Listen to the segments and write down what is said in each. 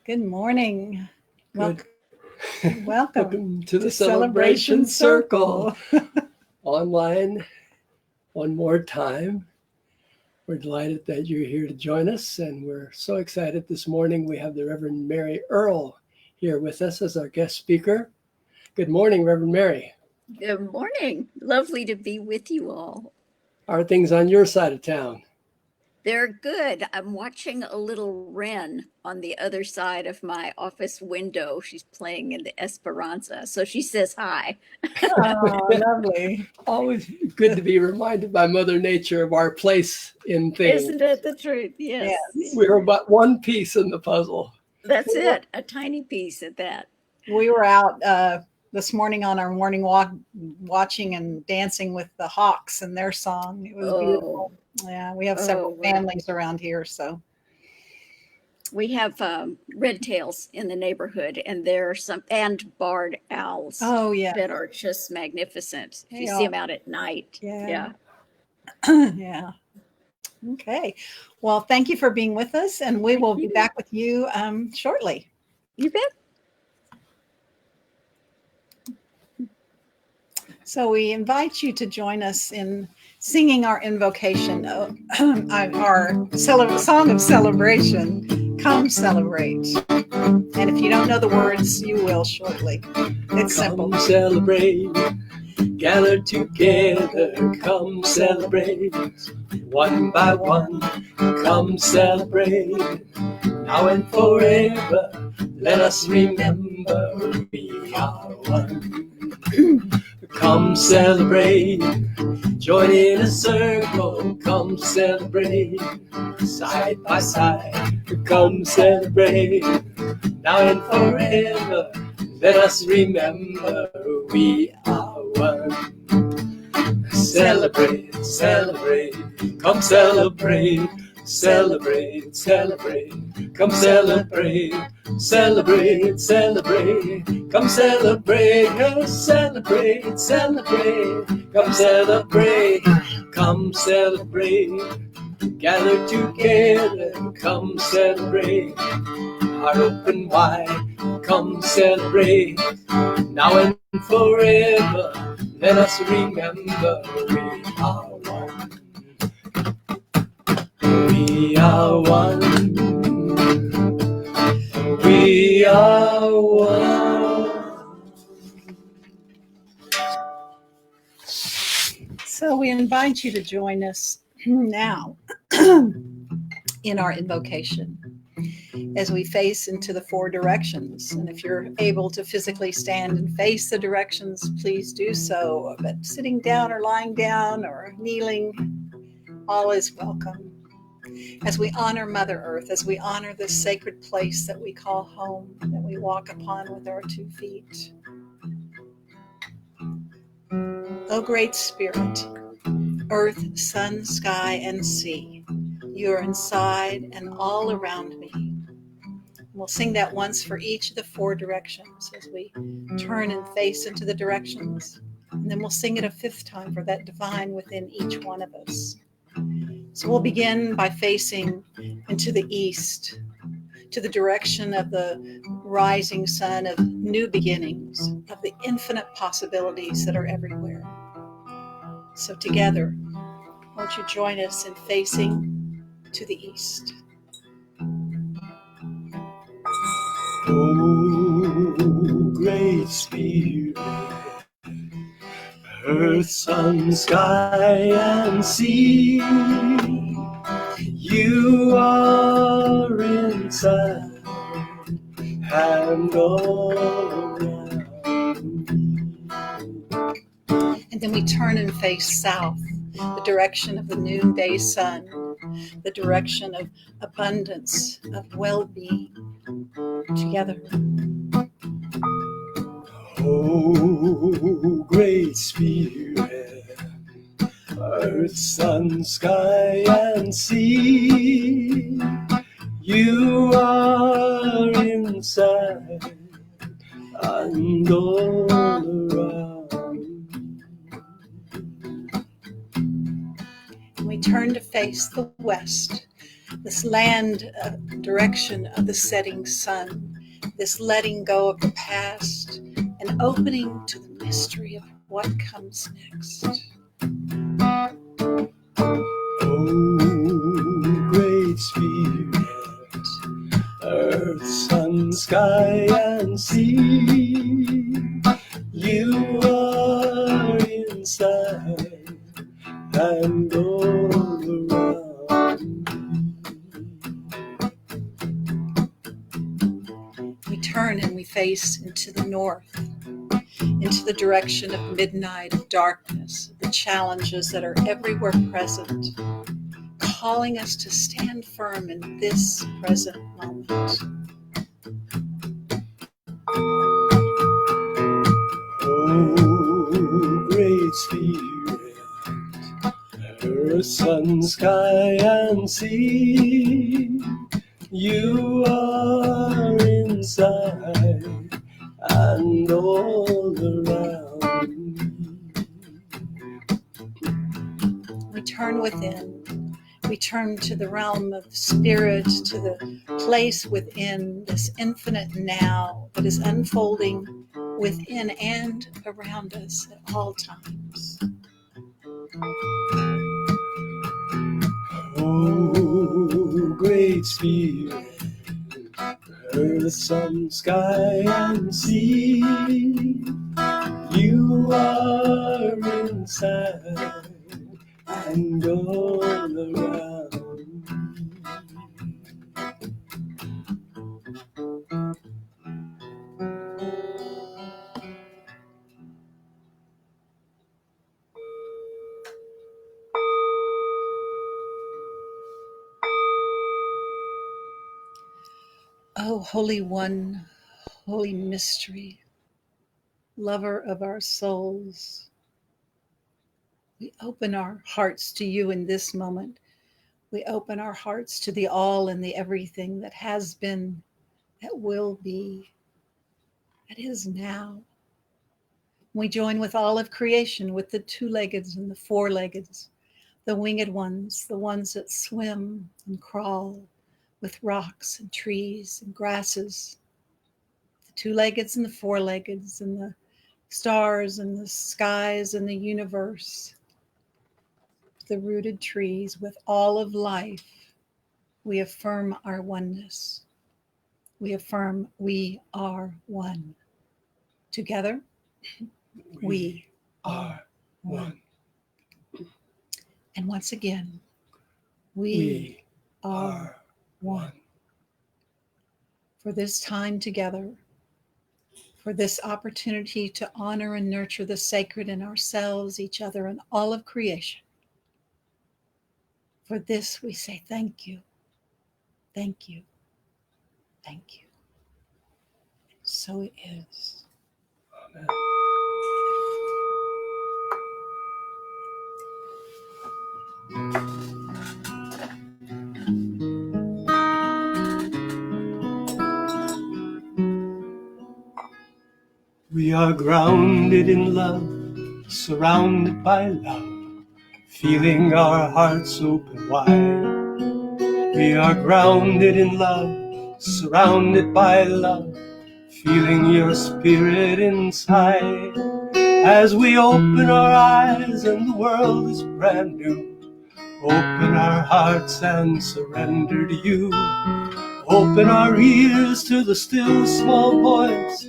Good morning. Good. Welcome to the Celebration Circle. Online one more time. We're delighted that you're here to join us, and we're so excited this morning. We have the Reverend Mary Earle here with us as our guest speaker. Good morning, Reverend Mary. Good morning. Lovely to be with you all. How are things on your side of town? They're good. I'm watching a little wren on the other side of my office window. She's playing in the Esperanza, so she says hi. Oh, lovely. Always good to be reminded by Mother Nature of our place in things. Isn't that the truth? Yes. We're about one piece in the puzzle. That's it. A tiny piece at that. We were out this morning on our morning walk, watching and dancing with the hawks and their song. It was beautiful. Yeah, we have several families around here, so. We have red tails in the neighborhood, and there are some, and barred owls. Oh, yeah. That are just magnificent. If you see them out at night. Yeah. Yeah. Okay. Well, thank you for being with us, and we will be back with you shortly. You bet. So we invite you to join us in singing our invocation, our song of celebration, Come Celebrate. And if you don't know the words, you will shortly. It's simple. Come celebrate, gather together, come celebrate, one by one, come celebrate, now and forever, let us remember we are one. Come celebrate, join in a circle, come celebrate, side by side, come celebrate, now and forever, let us remember we are one. Celebrate, celebrate, come celebrate, celebrate, celebrate, come celebrate, celebrate, celebrate, come celebrate, celebrate, celebrate, come celebrate, come celebrate, gather together, come celebrate, heart open wide, come celebrate, now and forever, let us remember we are one. We are one. We are one. So we invite you to join us now in our invocation as we face into the four directions. And if you're able to physically stand and face the directions, please do so. But sitting down or lying down or kneeling, all is welcome. As we honor Mother Earth, as we honor this sacred place that we call home, that we walk upon with our 2 feet. O Great Spirit, earth, sun, sky, and sea, you are inside and all around me. We'll sing that once for each of the 4 directions as we turn and face into the directions. And then we'll sing it a 5th time for that divine within each one of us. So we'll begin by facing into the east, to the direction of the rising sun of new beginnings, of the infinite possibilities that are everywhere. So together, won't you join us in facing to the east? Oh, great Spirit, earth, sun, sky, and sea, you are inside and all around me. And then we turn and face south, the direction of the noonday sun, the direction of abundance, of well-being. Together. Oh, great Spirit, earth, sun, sky, and sea, you are inside and all around. And we turn to face the west, this land direction of the setting sun, this letting go of the past and opening to the mystery of what comes next. Oh, great Spirit, earth, sun, sky, and sea, you are inside and all around. We turn and we face into the north, into the direction of midnight, of darkness, the challenges that are everywhere present, calling us to stand firm in this present moment. Oh, great Spirit, earth, sun, sky, and sea, you are inside and all around. We turn within. We turn to the realm of spirit, to the place within this infinite now that is unfolding within and around us at all times. Oh, great Spirit, earth, sun, sky, and sea, you are inside and all around. Oh, Holy One, Holy Mystery, Lover of our souls, we open our hearts to you in this moment. We open our hearts to the all and the everything that has been, that will be, that is now. We join with all of creation, with the two-leggeds and the four-leggeds, the winged ones, the ones that swim and crawl, with rocks and trees and grasses, the two-leggeds and the four-leggeds and the stars and the skies and the universe, the rooted trees, with all of life. We affirm our oneness. We affirm we are one. Together, we are one. And once again, we are one. For this time together, for this opportunity to honor and nurture the sacred in ourselves, each other, and all of creation. For this we say thank you, thank you, thank you. So it is. Amen. We are grounded in love, surrounded by love, feeling our hearts open wide. We are grounded in love, surrounded by love, feeling your spirit inside. As we open our eyes and the world is brand new, open our hearts and surrender to you. Open our ears to the still small voice,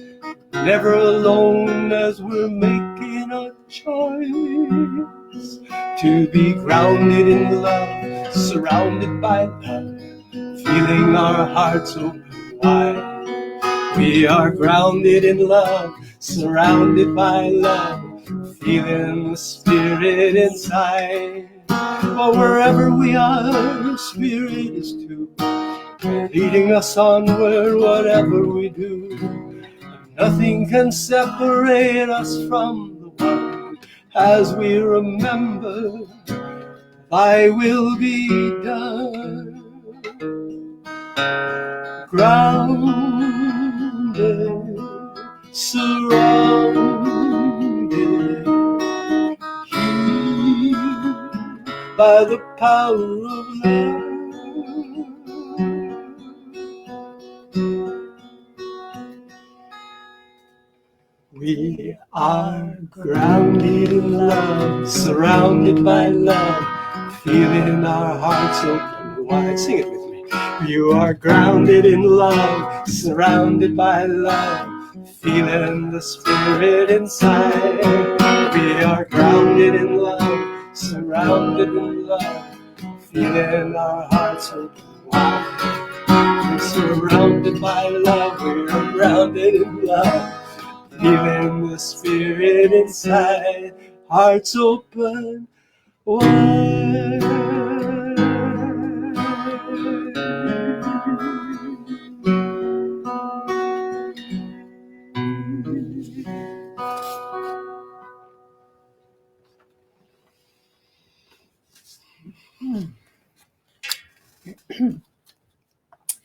never alone as we're making a choice to be grounded in love, surrounded by love, feeling our hearts open wide. We are grounded in love, surrounded by love, feeling the spirit inside. But wherever we are, spirit is too, leading us onward, whatever we do. Nothing can separate us from the one, as we remember, thy will be done. Grounded, surrounded, healed by the power of love. We are grounded in love, surrounded by love, feeling our hearts open wide. Sing it with me. You are grounded in love, surrounded by love, feeling the spirit inside. We are grounded in love, surrounded in love, feeling our hearts open wide. We're surrounded by love, we're grounded in love, feeling the spirit inside, hearts open wide.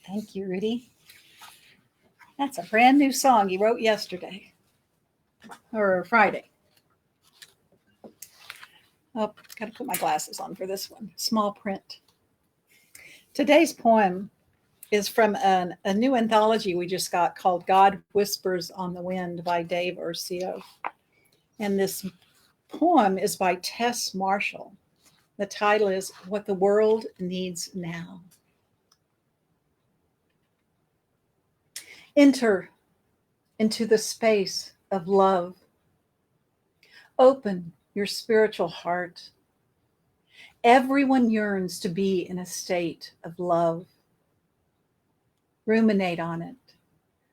Thank you, Rudi. That's a brand new song you wrote yesterday or Friday. Oh, got to put my glasses on for this one. Small print. Today's poem is from a new anthology we just got called God Whispers on the Wind by Dave Urcio. And this poem is by Tess Marshall. The title is What the World Needs Now. Enter into the space of love. Open your spiritual heart. Everyone yearns to be in a state of love. Ruminate on it.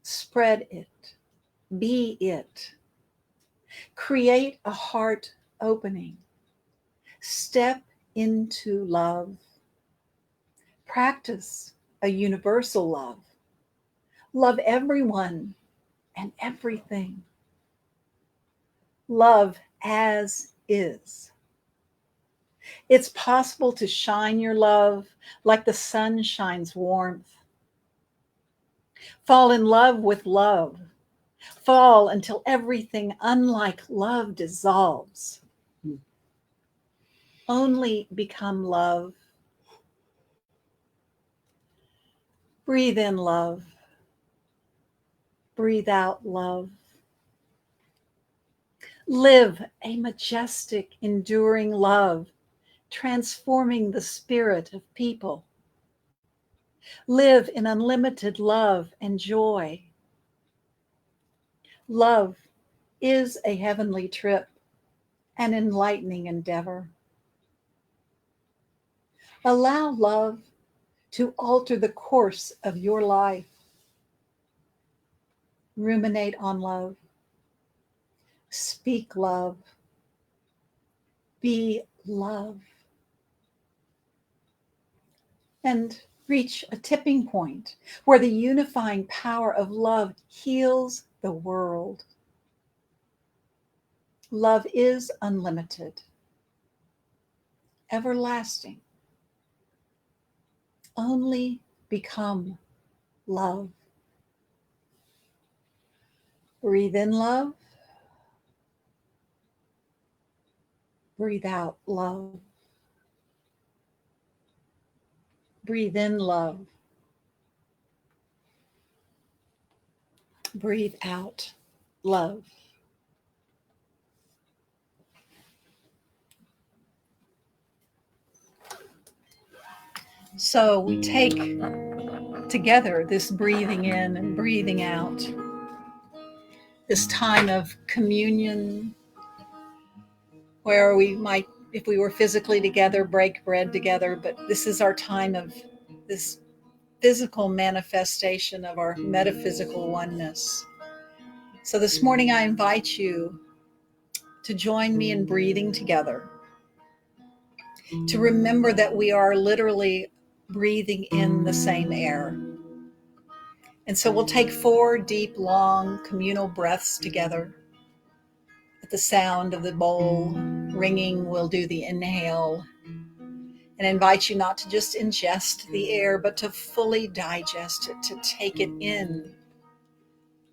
Spread it. Be it. Create a heart opening. Step into love. Practice a universal love. Love everyone and everything. Love as is. It's possible to shine your love like the sun shines warmth. Fall in love with love. Fall until everything unlike love dissolves. Only become love. Breathe in love. Breathe out love. Live a majestic, enduring love, transforming the spirit of people. Live in unlimited love and joy. Love is a heavenly trip, an enlightening endeavor. Allow love to alter the course of your life. Ruminate on love. Speak love. Be love. And reach a tipping point where the unifying power of love heals the world. Love is unlimited, everlasting. Only become love. Breathe in love. Breathe out love. Breathe in love. Breathe out love. So we take together this breathing in and breathing out, this time of communion where we might, if we were physically together, break bread together, but this is our time of this physical manifestation of our metaphysical oneness. So this morning I invite you to join me in breathing together, to remember that we are literally breathing in the same air. And so we'll take 4 deep, long communal breaths together. At the sound of the bowl ringing, we'll do the inhale and invite you not to just ingest the air, but to fully digest it, to take it in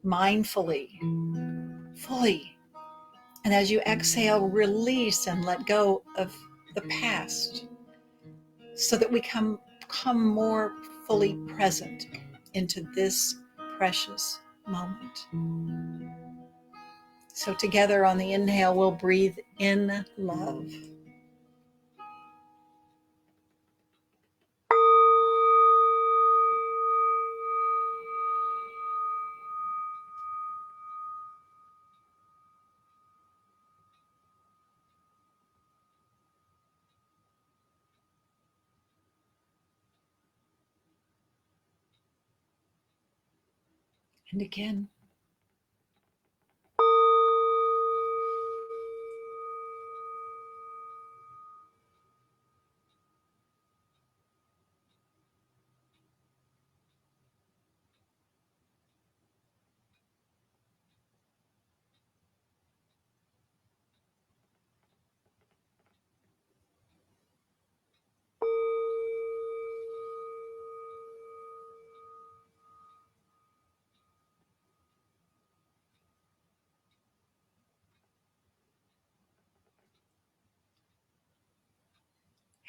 mindfully, fully. And as you exhale, release and let go of the past so that we come more fully present into this precious moment. So together on the inhale, we'll breathe in love. And again.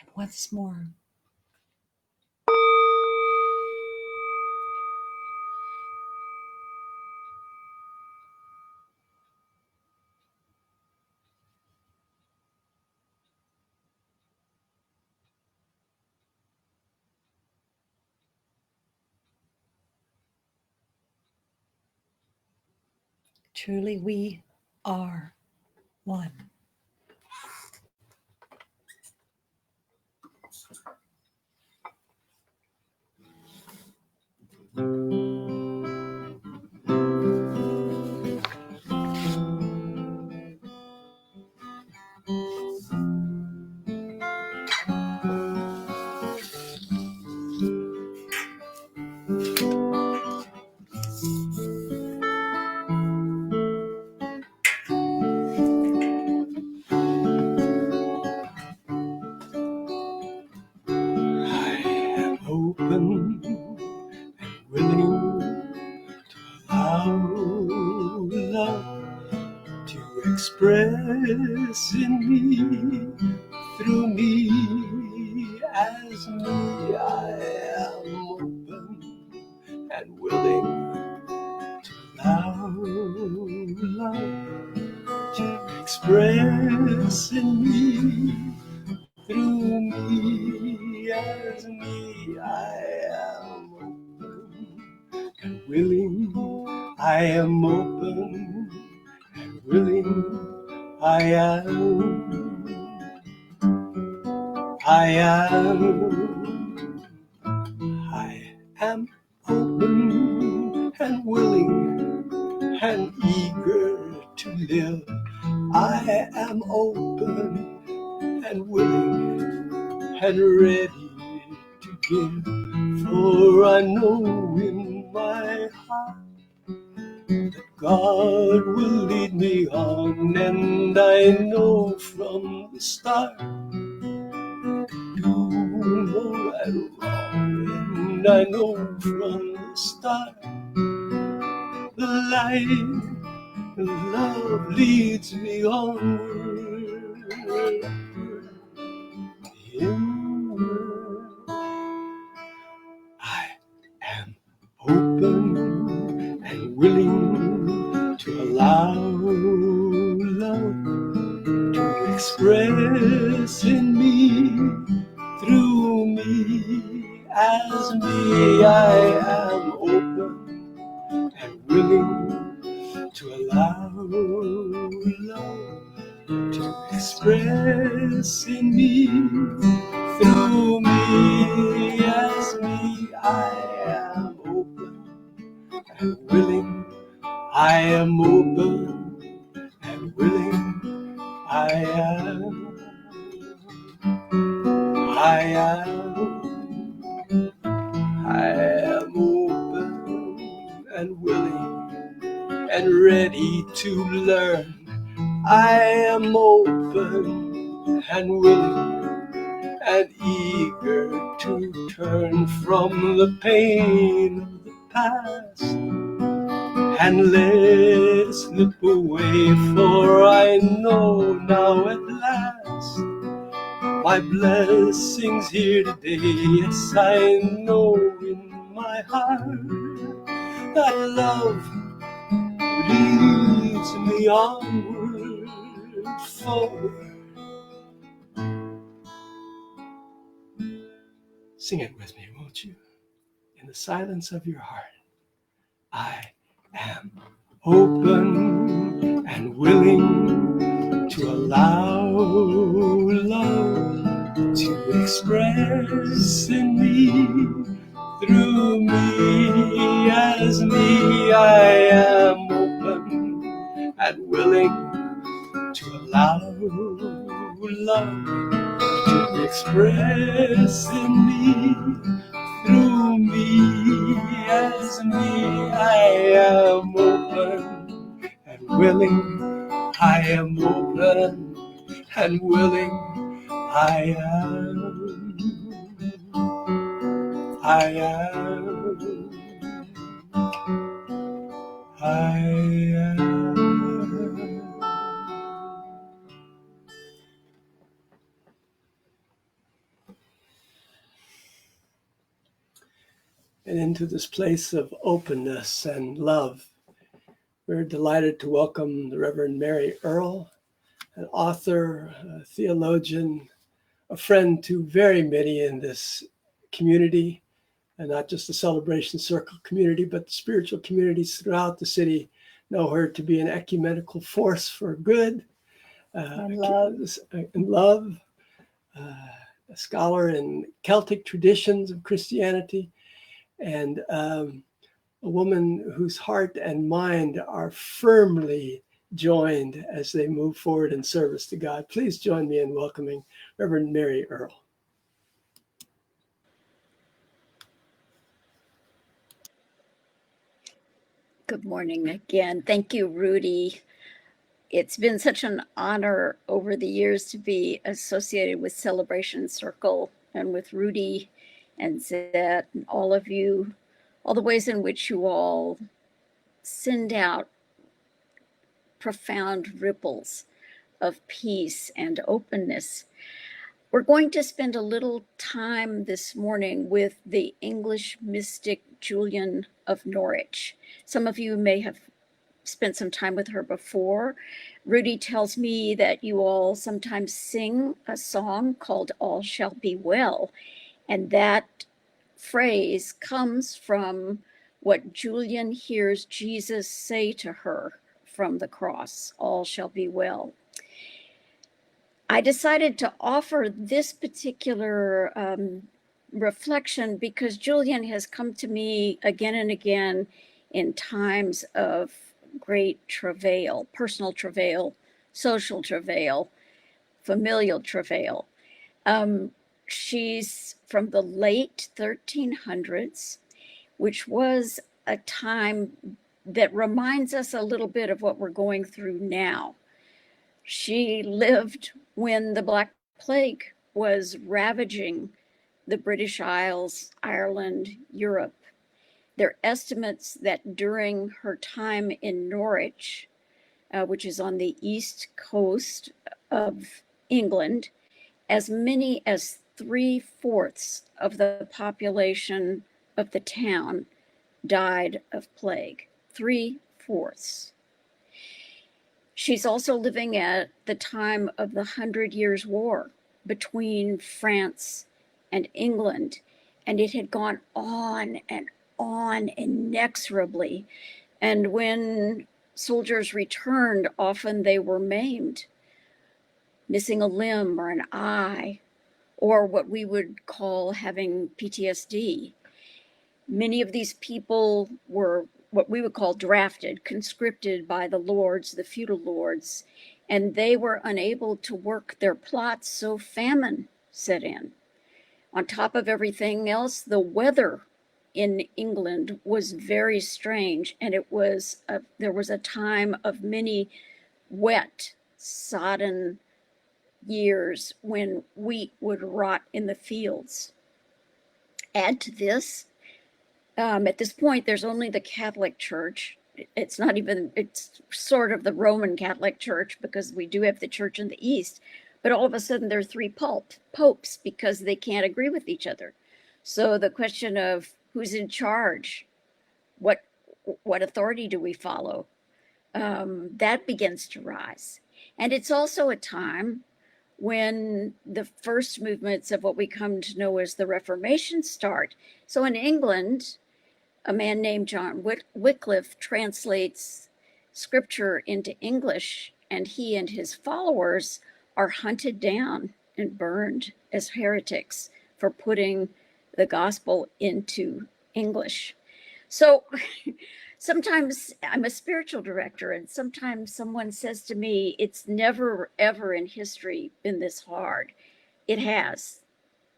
And once more. Truly, we are one. Open and willing to allow love to express in me, through me, as me. I am open and willing to allow love to express in me, through me, as me. I am open and willing. I am open and willing. I am. I am. I am open and willing and eager to live. I am open and willing and ready to give, for I know in my heart that God will lead me on, and I know from the start to do no right or wrong, and I know from the start the light of love leads me onward. Inward. I am open and willing to allow love to express in me, through me, as me. I am open and willing to allow love to express in me, through me, as me. I am open and willing. I am open and willing. I am. I am. I am open and willing and ready to learn. I am open and willing and eager to turn from the pain of the past and let it slip away, for I know now at last my blessings here today. Yes, I know in my heart that love leads leads me onward, forward. Sing it with me, won't you? In the silence of your heart, I am open and willing to allow love to express in me, through me, as me. I am open and willing to allow love to express in me, through me, as me. I am open and willing. I am open and willing. I am. I am. I am. And into this place of openness and love, we're delighted to welcome the Reverend Mary Earle, an author, a theologian, a friend to very many in this community, and not just the Celebration Circle community, but the spiritual communities throughout the city know her to be an ecumenical force for good And love. and love, a scholar in Celtic traditions of Christianity, and a woman whose heart and mind are firmly joined as they move forward in service to God. Please join me in welcoming Reverend Mary Earle. Good morning again. Thank you, Rudi. It's been such an honor over the years to be associated with Celebration Circle and with Rudi and Zet and all of you, all the ways in which you all send out profound ripples of peace and openness. We're going to spend a little time this morning with the English mystic Julian of Norwich. Some of you may have spent some time with her before. Rudi tells me that you all sometimes sing a song called All Shall Be Well, and that phrase comes from what Julian hears Jesus say to her from the cross, all shall be well. I decided to offer this particular reflection because Julian has come to me again and again in times of great travail, personal travail, social travail, familial travail. She's from the late 1300s, which was a time that reminds us a little bit of what we're going through now. She lived when the Black Plague was ravaging the British Isles, Ireland, Europe. There are estimates that during her time in Norwich, which is on the east coast of England, as many as 3/4 of the population of the town died of plague. 3/4. She's also living at the time of the 100 Years' War between France and England, and it had gone on inexorably. And when soldiers returned, often they were maimed, missing a limb or an eye, or what we would call having PTSD. Many of these people were what we would call drafted, conscripted by the lords, the feudal lords, and they were unable to work their plots, so famine set in. On top of everything else, the weather in England was very strange, and there was a time of many wet, sodden years when wheat would rot in the fields. Add to this, at this point, there's only the Catholic Church. It's sort of the Roman Catholic Church because we do have the church in the East, but all of a sudden there are 3 popes because they can't agree with each other. So the question of who's in charge, what authority do we follow? that begins to rise. And it's also a time when the first movements of what we come to know as the Reformation start. So in England, a man named John Wycliffe translates scripture into English, and he and his followers are hunted down and burned as heretics for putting the gospel into English. So sometimes I'm a spiritual director, and sometimes someone says to me, it's never, ever in history been this hard. It has.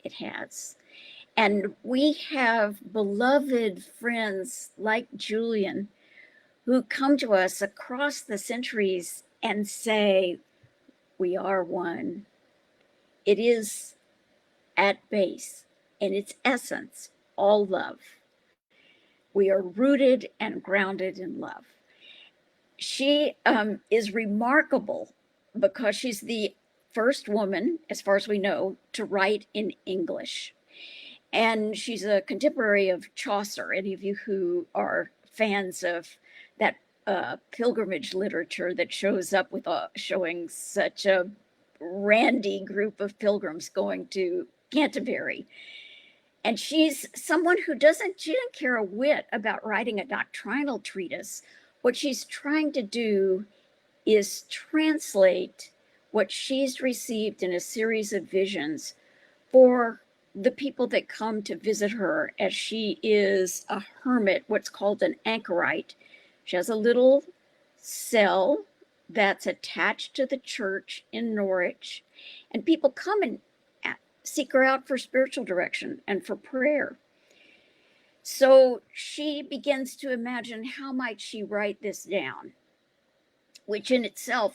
It has. And we have beloved friends like Julian who come to us across the centuries and say, we are one. It is at base, in its essence, all love. We are rooted and grounded in love. She is remarkable because she's the first woman, as far as we know, to write in English. And she's a contemporary of Chaucer. Any of you who are fans of that pilgrimage literature that shows up with showing such a randy group of pilgrims going to Canterbury. And she's someone who she didn't care a whit about writing a doctrinal treatise. What she's trying to do is translate what she's received in a series of visions for the people that come to visit her, as she is a hermit, what's called an anchorite. She has a little cell that's attached to the church in Norwich, and people come and seek her out for spiritual direction and for prayer. So she begins to imagine, how might she write this down, which in itself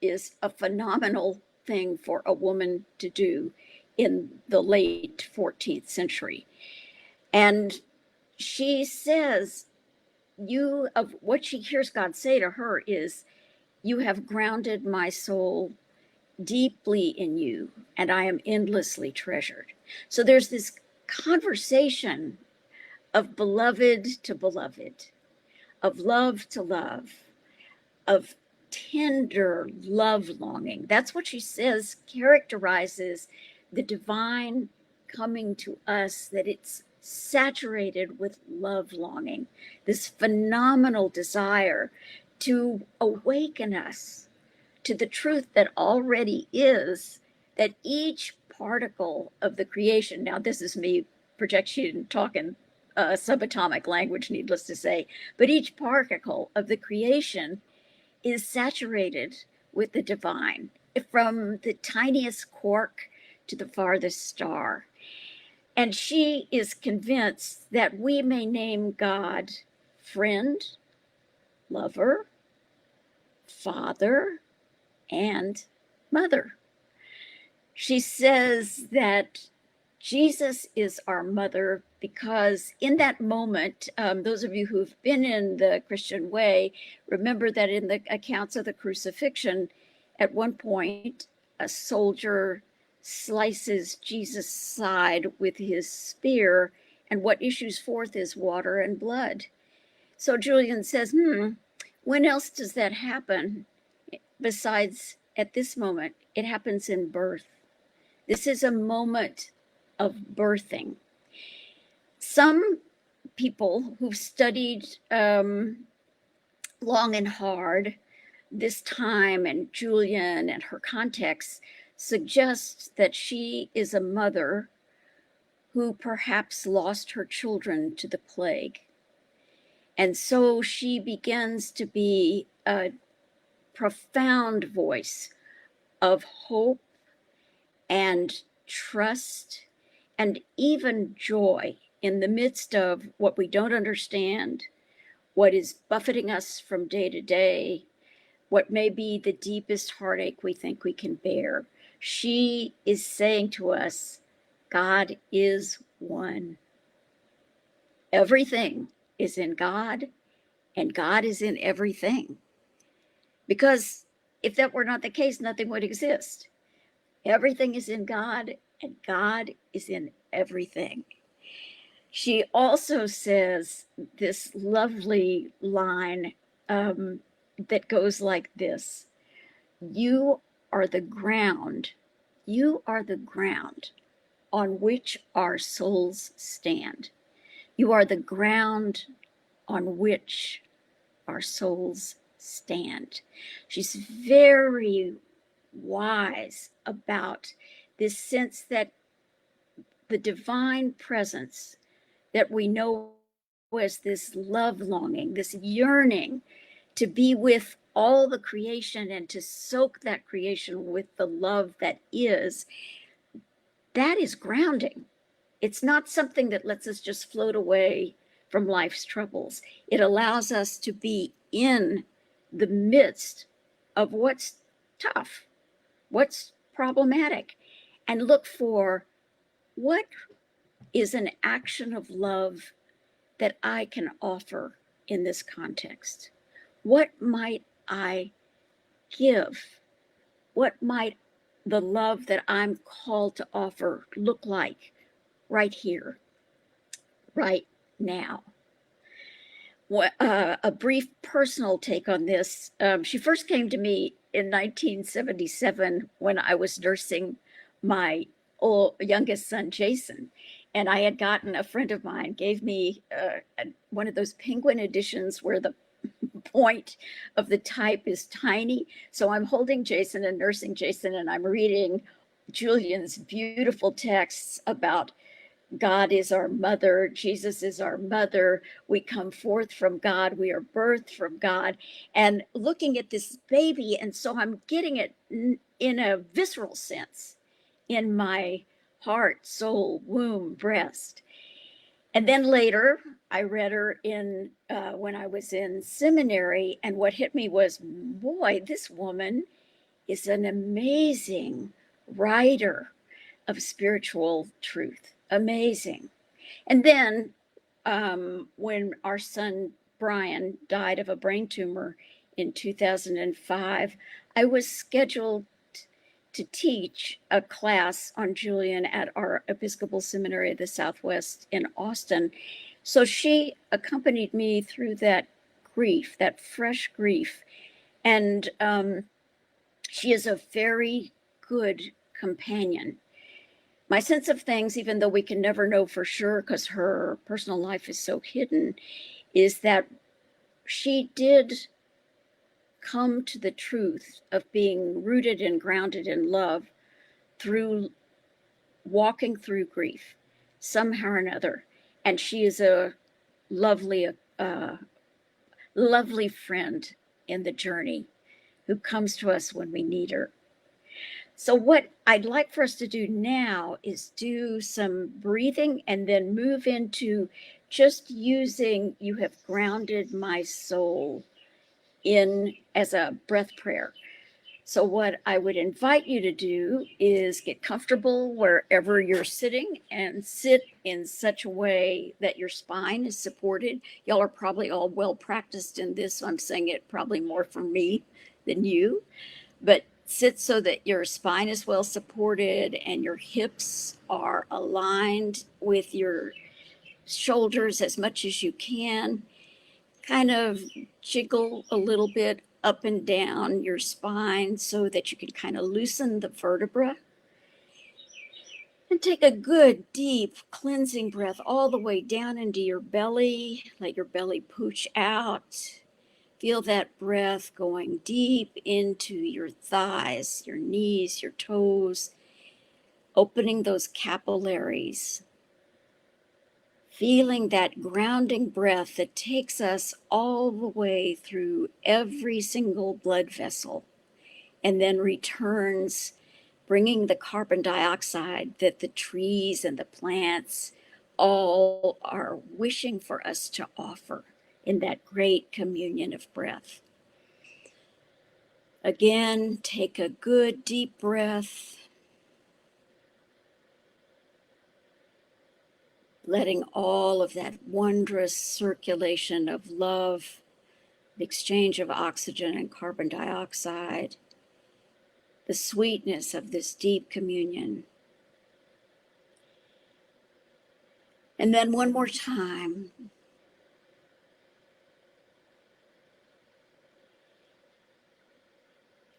is a phenomenal thing for a woman to do in the late 14th century. And she says, what she hears God say to her is, you have grounded my soul deeply in you, and I am endlessly treasured. So there's this conversation of beloved to beloved, of love to love, of tender love longing. That's what she says characterizes the divine coming to us, that it's saturated with love longing, this phenomenal desire to awaken us to the truth that already is, that each particle of the creation, now this is me projection talking subatomic language, needless to say, but each particle of the creation is saturated with the divine, from the tiniest quark to the farthest star. And she is convinced that we may name God friend, lover, father, and mother. She says that Jesus is our mother because in that moment, those of you who've been in the Christian way, remember that in the accounts of the crucifixion, at one point, a soldier slices Jesus' side with his spear, and what issues forth is water and blood. So Julian says, when else does that happen? Besides at this moment, it happens in birth. This is a moment of birthing. Some people who've studied long and hard this time and Julian and her context suggest that she is a mother who perhaps lost her children to the plague. And so she begins to be a profound voice of hope and trust and even joy in the midst of what we don't understand, what is buffeting us from day to day, what may be the deepest heartache we think we can bear. She is saying to us, God is one. Everything is in God, and God is in everything. Because if that were not the case, nothing would exist. Everything is in God, and God is in everything. She also says this lovely line, that goes like this: you are the ground, you are the ground on which our souls stand. You are the ground on which our souls stand. She's very wise about this sense that the divine presence that we know as this love longing, this yearning to be with all the creation and to soak that creation with the love that is, that is grounding. It's not something that lets us just float away from life's troubles. It allows us to be in the midst of what's tough, what's problematic, and look for what is an action of love that I can offer in this context. What might I give? What might the love that I'm called to offer look like right here, right now? A brief personal take on this. She first came to me in 1977 when I was nursing my youngest son, Jason. And I had gotten, a friend of mine gave me one of those Penguin editions where the point of the type is tiny. So I'm holding Jason and nursing Jason, and I'm reading Julian's beautiful texts about God is our mother, Jesus is our mother, we come forth from God, we are birthed from God, and looking at this baby. And so I'm getting it in a visceral sense in my heart, soul, womb, breast. And then later, I read her in when I was in seminary, and what hit me was, boy, this woman is an amazing writer of spiritual truth. Amazing. And then when our son Brian died of a brain tumor in 2005, I was scheduled to teach a class on Julian at our Episcopal Seminary of the Southwest in Austin. So she accompanied me through that grief, that fresh grief. And she is a very good companion. My sense of things, even though we can never know for sure because her personal life is so hidden, is that she did come to the truth of being rooted and grounded in love through walking through grief somehow or another. And she is a lovely, lovely friend in the journey who comes to us when we need her. So what I'd like for us to do now is do some breathing and then move into just using "You have grounded my soul" in as a breath prayer. So what I would invite you to do is get comfortable wherever you're sitting and sit in such a way that your spine is supported. Y'all are probably all well practiced in this, so I'm saying it probably more for me than you, but sit so that your spine is well supported and your hips are aligned with your shoulders as much as you can. Kind of jiggle a little bit up and down your spine so that you can kind of loosen the vertebra. And take a good, deep, cleansing breath all the way down into your belly. Let your belly pooch out. Feel that breath going deep into your thighs, your knees, your toes, opening those capillaries. Feeling that grounding breath that takes us all the way through every single blood vessel and then returns, bringing the carbon dioxide that the trees and the plants all are wishing for us to offer in that great communion of breath. Again, take a good deep breath, letting all of that wondrous circulation of love, the exchange of oxygen and carbon dioxide, the sweetness of this deep communion. And then one more time,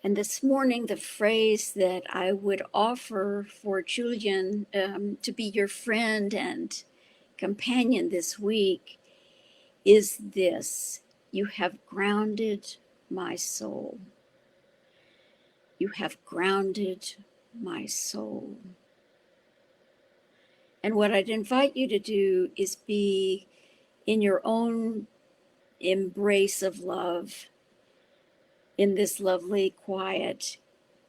And this morning, the phrase that I would offer for Julian to be your friend and companion this week is this: you have grounded my soul. You have grounded my soul. And what I'd invite you to do is be in your own embrace of love, in this lovely quiet,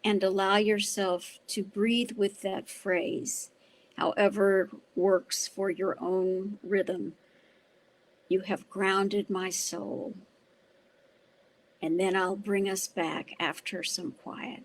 and allow yourself to breathe with that phrase, however works for your own rhythm. You have grounded my soul. And then I'll bring us back after some quiet.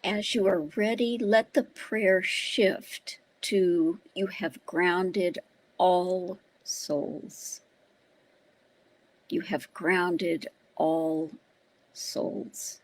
As you are ready, let the prayer shift to you have grounded all souls. You have grounded all souls.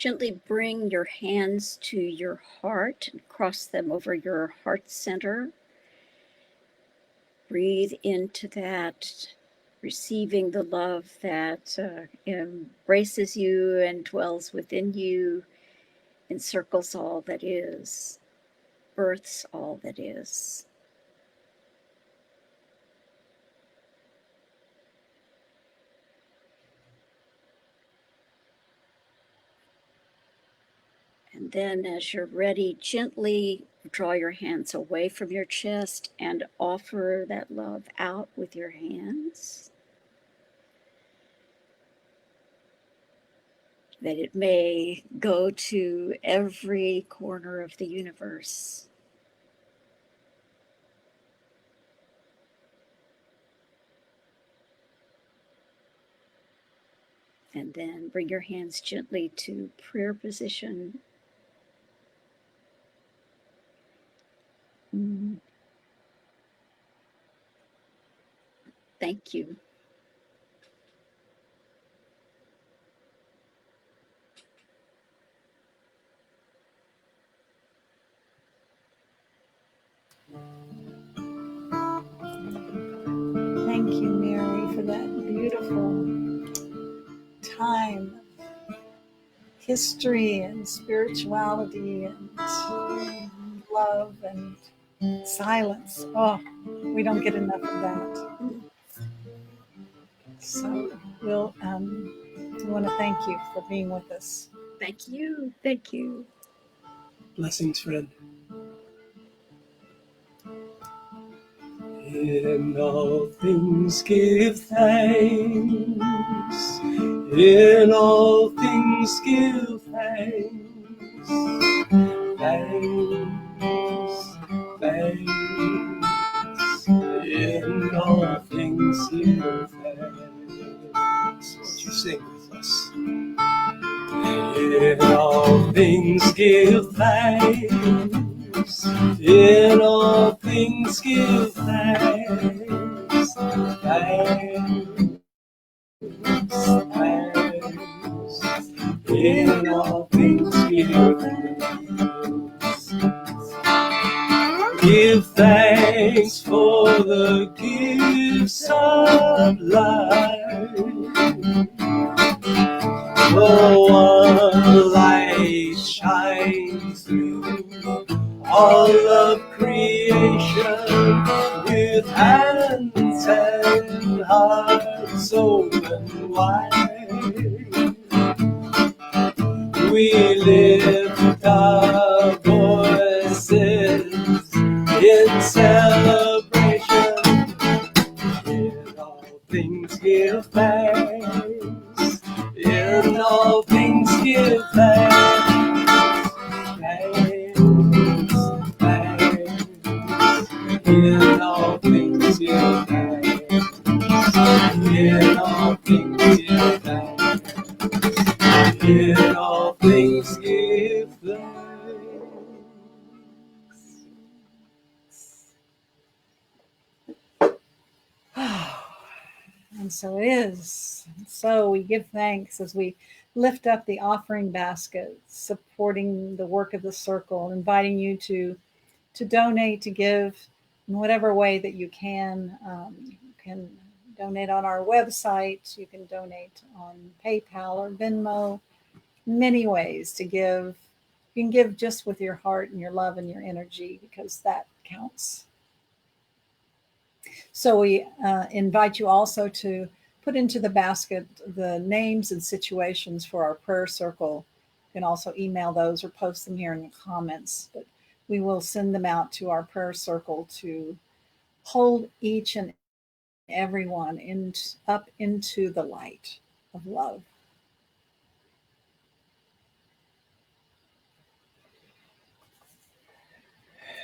Gently bring your hands to your heart and cross them over your heart center. Breathe into that, receiving the love that embraces you and dwells within you, encircles all that is, births all that is. And then as you're ready, gently draw your hands away from your chest and offer that love out with your hands. That it may go to every corner of the universe. And then bring your hands gently to prayer position. Thank you. Thank you, Mary, for that beautiful time of history and spirituality and love and silence. Oh, we don't get enough of that. So we want to thank you for being with us. Thank you. Thank you. Blessings, friend. In all things give thanks. In all things give thanks. Thanks, thanks. In all things give thanks. Won't you sing with us? In all things give thanks. In all things give thanks. Thanks, thanks. In all things give thanks. Give thanks for the gifts of life. The one light shines through all of creation, with hands and hearts open wide. We lift our voices in celebration. In all things give thanks. In all things give thanks. Thanks, thanks. In all things give thanks. In all things give thanks. In all things give thanks. And so it is. So we give thanks as we lift up the offering basket, supporting the work of the circle, inviting you to donate, to give in whatever way that you can. You can donate on our website. You can donate on PayPal or Venmo. Many ways to give. You can give just with your heart and your love and your energy, because that counts. So we invite you also to put into the basket the names and situations for our prayer circle. You can also email those or post them here in the comments, but we will send them out to our prayer circle to hold each and everyone up into the light of love.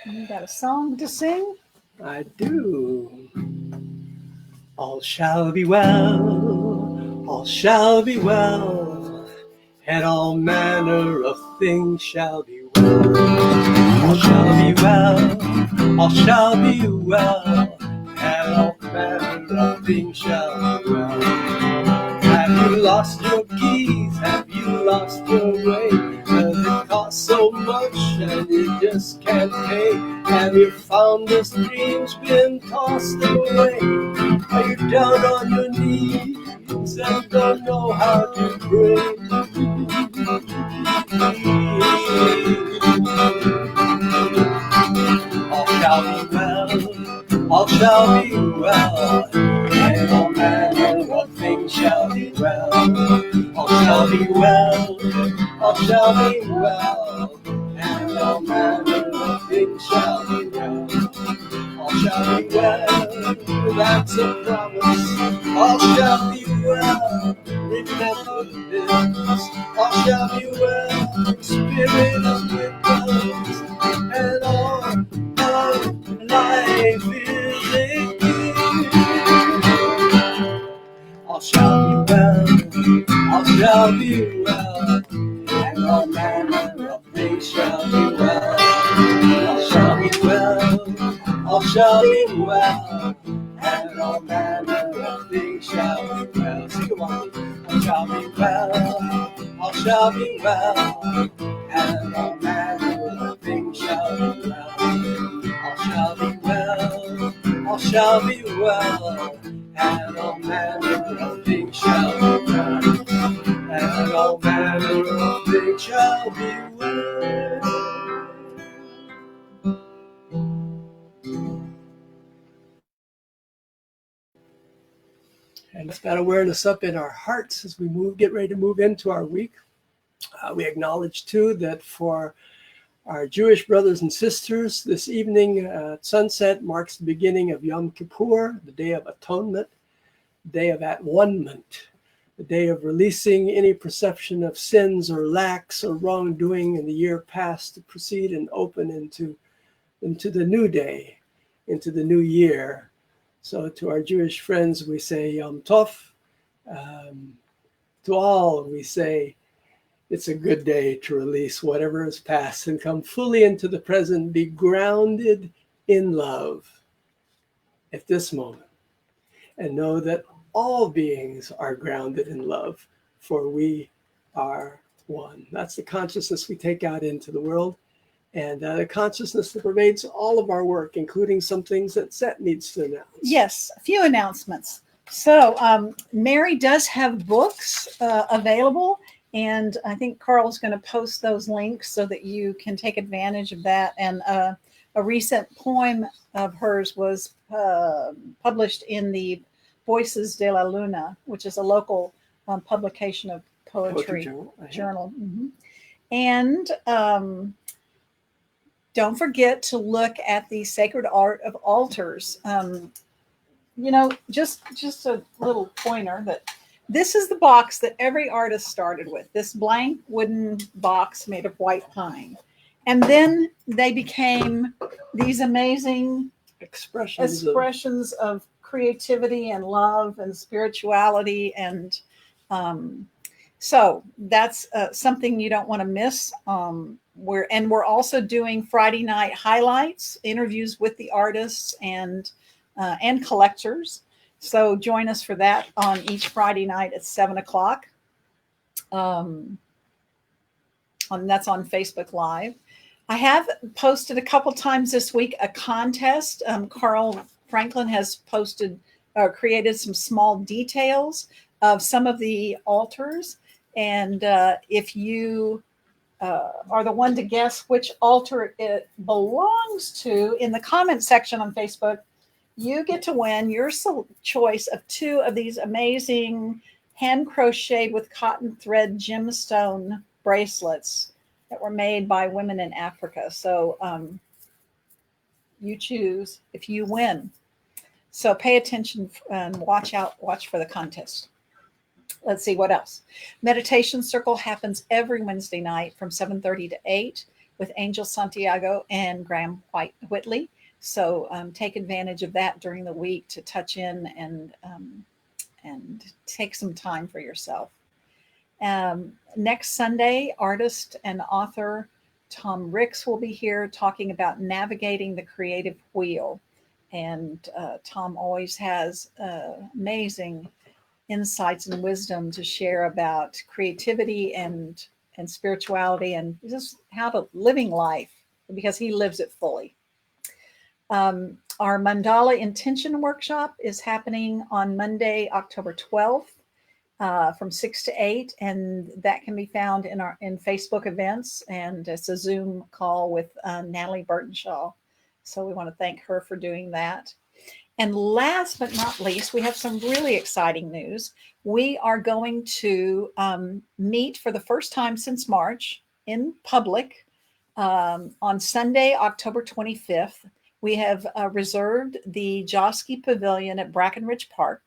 You got a song to sing? I do. All shall be well, all shall be well, and all manner of things shall be well. All shall be well, all shall be well, and all manner of things shall be well. Have you lost your keys? Have you lost your way? Does it cost so much and you just can't pay? Have you found this dream's been tossed away? Are you down on your knees and don't know how to pray? All shall be well, all shall be well, and all manner of things shall be well. All shall be well, all shall be well, and all manner of things shall be well. All shall be well, that's a promise. All shall be well, remember this. All shall be well, Spirit is with us, and all of life is in you. All shall be well, all shall be well, and all manner of things shall be well. All shall be well, all shall be well, and all manner of things shall be well. Sing along. All shall be well, all shall be well, and all manner of things shall be well. All shall be well, all shall be well, and all manner of things shall be well, and all manner of things shall be well. And it's that awareness up in our hearts as we get ready to move into our week. We acknowledge too that for our Jewish brothers and sisters, this evening at sunset marks the beginning of Yom Kippur, the Day of Atonement, the Day of At-One-ment, the day of releasing any perception of sins or lacks or wrongdoing in the year past to proceed and open into the new day, into the new year. So to our Jewish friends, we say Yom Tov. To all, we say it's a good day to release whatever is past and come fully into the present, be grounded in love at this moment, and know that all beings are grounded in love, for we are one. That's the consciousness we take out into the world, and the consciousness that pervades all of our work, including some things that Seth needs to announce. Yes, a few announcements. So Mary does have books available, and I think Carl's going to post those links so that you can take advantage of that. And a recent poem of hers was published in the Voices de la Luna, which is a local publication of poetry journal. Mm-hmm. And don't forget to look at the Sacred Art of Altars. Just a little pointer that this is the box that every artist started with, this blank wooden box made of white pine. And then they became these amazing expressions of creativity and love and spirituality. And so that's something you don't want to miss. We're also doing Friday night highlights, interviews with the artists and collectors. So join us for that on each Friday night at 7:00. That's on Facebook Live. I have posted a couple times this week a contest. Carl Franklin has created some small details of some of the altars. And if you are the one to guess which altar it belongs to in the comment section on Facebook, you get to win your choice of 2 of these amazing hand crocheted with cotton thread gemstone bracelets that were made by women in Africa. So you choose if you win. So pay attention and watch for the contest. Let's see what else. Meditation Circle happens every Wednesday night from 7:30 to 8 with Angel Santiago and Graham Whitley. So take advantage of that during the week to touch in and take some time for yourself. Next Sunday, artist and author Tom Ricks will be here talking about navigating the creative wheel. And Tom always has amazing insights and wisdom to share about creativity and spirituality and just how to living life, because he lives it fully. Our mandala intention workshop is happening on Monday, October 12th, from 6 to 8, and that can be found in Facebook events, and it's a Zoom call with Natalie Burtonshaw. So we want to thank her for doing that. And last but not least, we have some really exciting news. We are going to meet for the first time since March in public on Sunday, October 25th. We have reserved the Josky Pavilion at Brackenridge Park.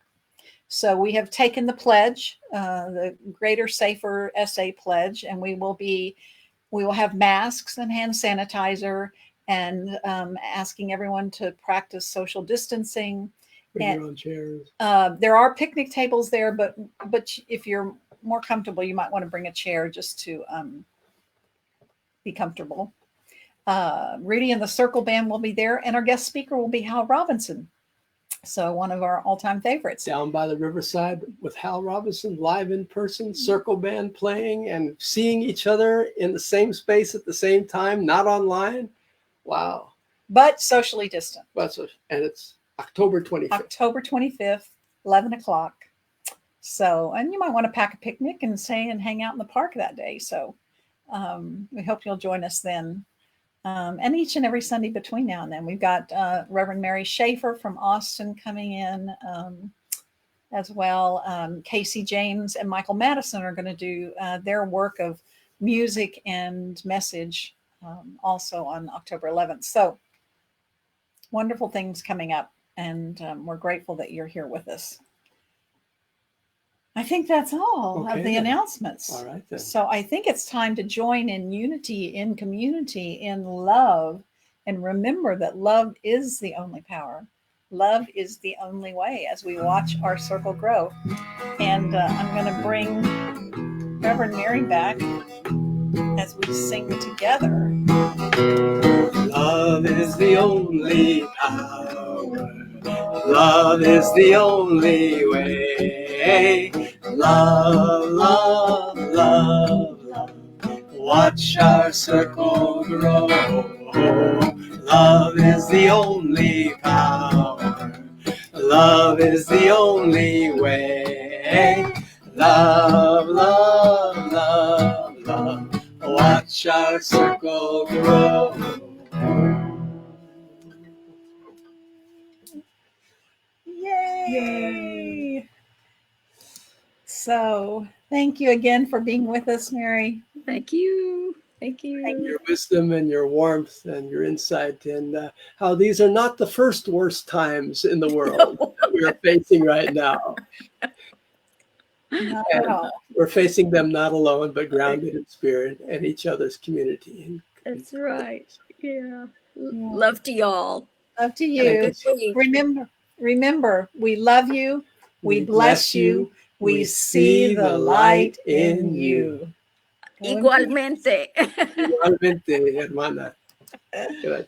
So we have taken the pledge, the Greater Safer SA pledge, and we will have masks and hand sanitizer, and asking everyone to practice social distancing. Bring your own chairs. There are picnic tables there, but if you're more comfortable, you might want to bring a chair just to be comfortable. Rudi and the Circle Band will be there, and our guest speaker will be Hal Robinson. So one of our all-time favorites. Down by the riverside with Hal Robinson, live in person, Circle Band playing, and seeing each other in the same space at the same time, not online. Wow. But socially distant. And it's October 25th. October 25th, 11 o'clock. So, and you might want to pack a picnic and stay and hang out in the park that day. So we hope you'll join us then. And each and every Sunday between now and then. We've got Reverend Mary Schaefer from Austin coming in as well. Casey James and Michael Madison are going to do their work of music and message also on October 11th. So wonderful things coming up, and we're grateful that you're here with us. I think that's all of the announcements. All right, then. So I think it's time to join in unity, in community, in love, and remember that love is the only power. Love is the only way as we watch our circle grow. And I'm going to bring Reverend Mary back as we sing together. Love is the only power. Love is the only way. Love, love, love, love. Watch our circle grow. Love is the only power. Love is the only way. Love, love, love, love. Watch our circle grow. Yay! So thank you again for being with us, Mary. Thank you. Thank you. And your wisdom and your warmth and your insight, and how these are not the first worst times in the world that we are facing right now. Not at all. We're facing them not alone, but grounded in spirit and each other's community. That's right. Yeah. Love to y'all. Love to you. Remember, we love you. We bless you. We see the light in you. Igualmente. Igualmente, hermana. Gracias.